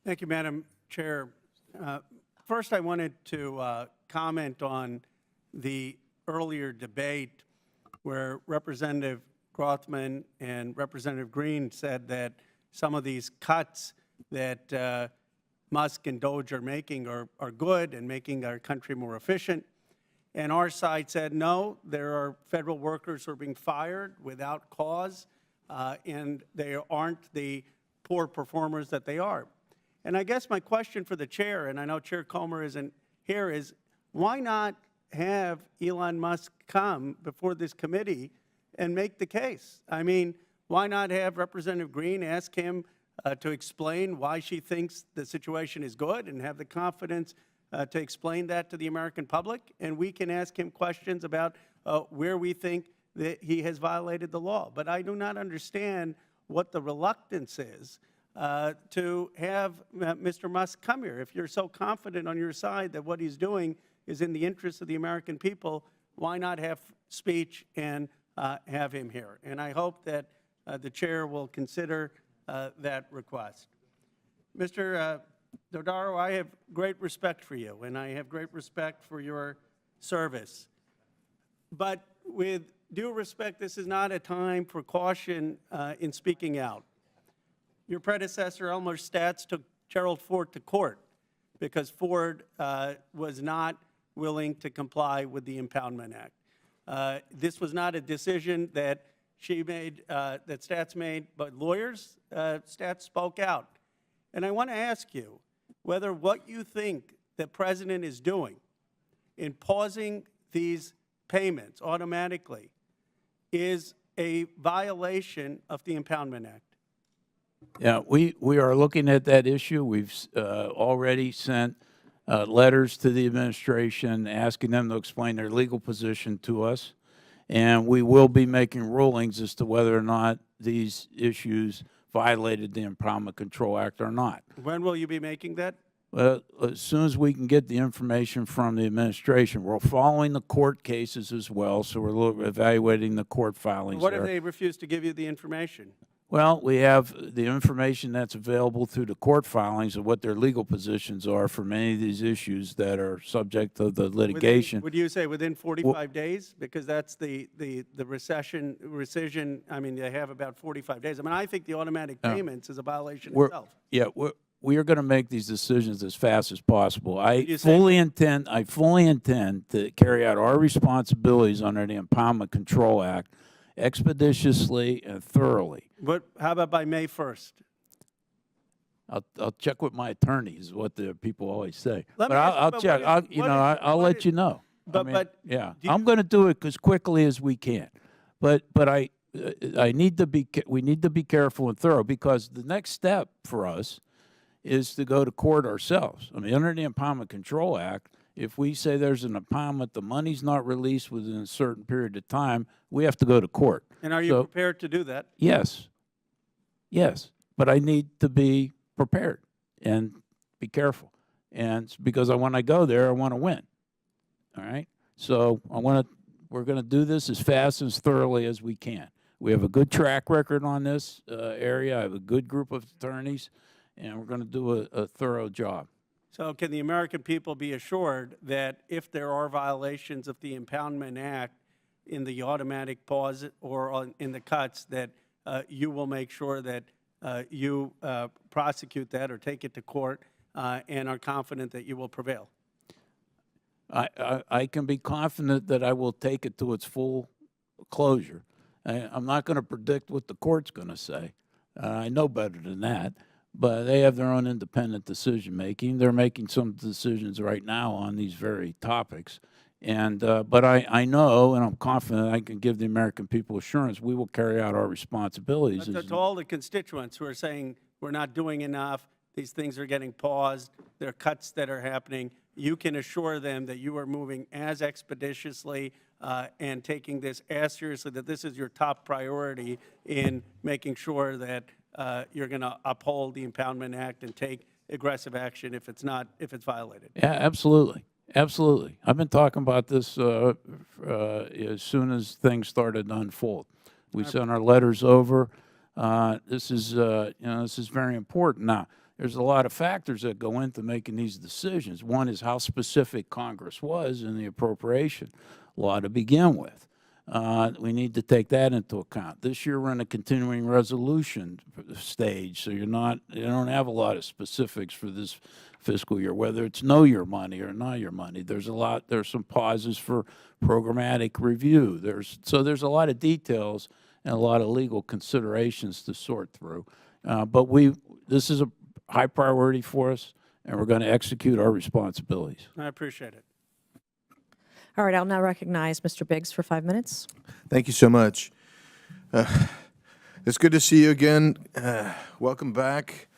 Thank you, Madam Chair. First, I wanted to comment on the earlier debate where Representative Grothman and Representative Green said that some of these cuts that Musk and DOGE are making are good and making our country more efficient. And our side said, no, there are federal workers who are being fired without cause, and they aren't the poor performers that they are. And I guess my question for the chair, and I know Chair Comer isn't here, is why not have Elon Musk come before this committee and make the case? I mean, why not have Representative Green ask him to explain why she thinks the situation is good and have the confidence to explain that to the American public? And we can ask him questions about where we think that he has violated the law. But I do not understand what the reluctance is to have Mr. Musk come here. If you're so confident on your side that what he's doing is in the interest of the American people, why not have speech and have him here? And I hope that the chair will consider that request. Mr. Dodaro, I have great respect for you, and I have great respect for your service. But with due respect, this is not a time for caution in speaking out. Your predecessor, Elmer Statz, took Gerald Ford to court because Ford was not willing to comply with the Impoundment Act. This was not a decision that she made, that Statz made, but lawyers, Statz spoke out. And I want to ask you whether what you think the President is doing in pausing these payments automatically is a violation of the Impoundment Act. Yeah, we are looking at that issue. We've already sent letters to the administration asking them to explain their legal position to us, and we will be making rulings as to whether or not these issues violated the Impoundment Control Act or not. When will you be making that? Well, as soon as we can get the information from the administration. We're following the court cases as well, so we're evaluating the court filings. What if they refuse to give you the information? Well, we have the information that's available through the court filings of what their legal positions are for many of these issues that are subject to the litigation. Would you say within 45 days? Because that's the rescission, I mean, they have about 45 days. I mean, I think the automatic payments is a violation itself. Yeah, we are going to make these decisions as fast as possible. I fully intend to carry out our responsibilities under the Impoundment Control Act expeditiously and thoroughly. But how about by May 1st? I'll check with my attorneys, is what the people always say. Let I'll check. I'll let you know. Yeah, I'm going to do it as quickly as we can. But we need to be careful and thorough, because the next step for us is to go to court ourselves. I mean, under the Impoundment Control Act, if we say there's an impoundment, the money's not released within a certain period of time, we have to go to court. And are you prepared to do that? Yes. Yes. But I need to be prepared and be careful. And because when I go there, I want to win. All right? So we're going to do this as fast and as thoroughly as we can. We have a good track record on this area. I have a good group of attorneys, and we're going to do a thorough job. So can the American people be assured that if there are violations of the Impoundment Act in the automatic pause or in the cuts, that you will make sure that you prosecute that or take it to court and are confident that you will prevail? I can be confident that I will take it to its full closure. I'm not going to predict what the court's going to say. I know better than that. But they have their own independent decision-making. They're making some decisions right now on these very topics. And but I know, and I'm confident I can give the American people assurance we will carry out our responsibilities. But to all the constituents who are saying we're not doing enough, these things are getting paused, there are cuts that are happening, you can assure them that you are moving as expeditiously and taking this as seriously, that this is your top priority in making sure that you're going to uphold the Impoundment Act and take aggressive action if it's violated. Yeah, absolutely. Absolutely. I've been talking about this as soon as things started to unfold. We sent our letters over. This is very important. Now, there's a lot of factors that go into making these decisions. One is how specific Congress was in the appropriation law to begin with. We need to take that into account. This year we're in a continuing resolution stage, so you don't have a lot of specifics for this fiscal year, whether it's know your money or not your money. There's some pauses for programmatic review. There's a lot of details and a lot of legal considerations to sort through. But this is a high priority for us, and we're going to execute our responsibilities. I appreciate it. All right, I'll now recognize Mr. Biggs for 5 minutes. Thank you so much. It's good to see you again. Welcome back.